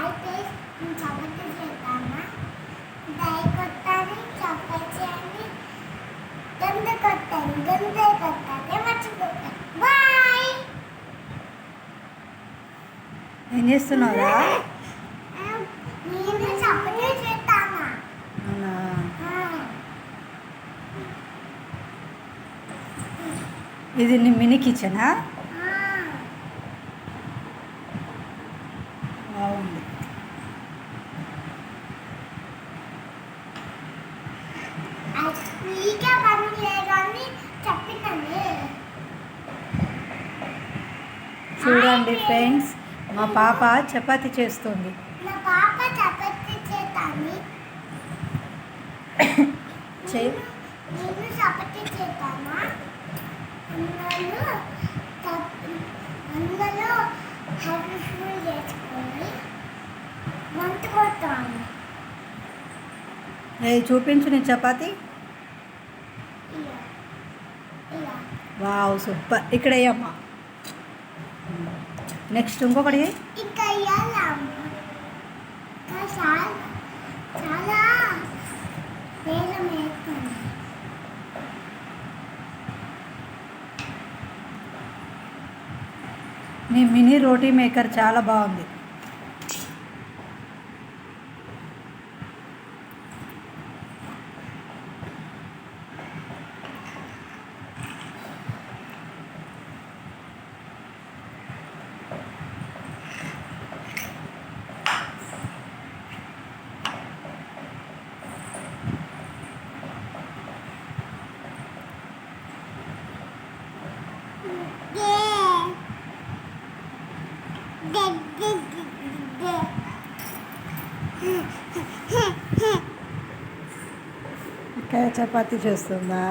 అయితే చపాతీ చేద్దామా? దయ కొట్టాలి, చపాతీ అని గంట కొట్టాలి, గంట కొట్టాలి, మర్చిపోతాను. బాయ్. ఏం చేస్తున్నావురా? నేను చపాతీ చేద్దామా? అవునా? ఇది నీ మినీ కిచెనా? బాగుంది. ఫ్రీగా పని లేదని చెప్పినాను. చూడండి ఫ్రెండ్స్, మా పాప చపాతీ చేస్తుంది. నా పాప చపాతీ చేద్దాన్ని. నేను చపాతీ చేద్దామా? అందులో హెవీ ఫుల్ చేసుకొని వంట కొడతాను. చూపించు నీ చపాతీ. ఇలా ఇలా వావ్, సూపర్. ఇక్కడ వేయమ్మా. నెక్స్ట్ ఇంకొకటి. ఇంకా వేయాలమ్మా. చాలా చాలా వేలం వేస్తాను. నీ మినీ రోటీ మేకర్ చాలా బాగుంది. ఇక్కడ చపాతీ చేస్తుందా?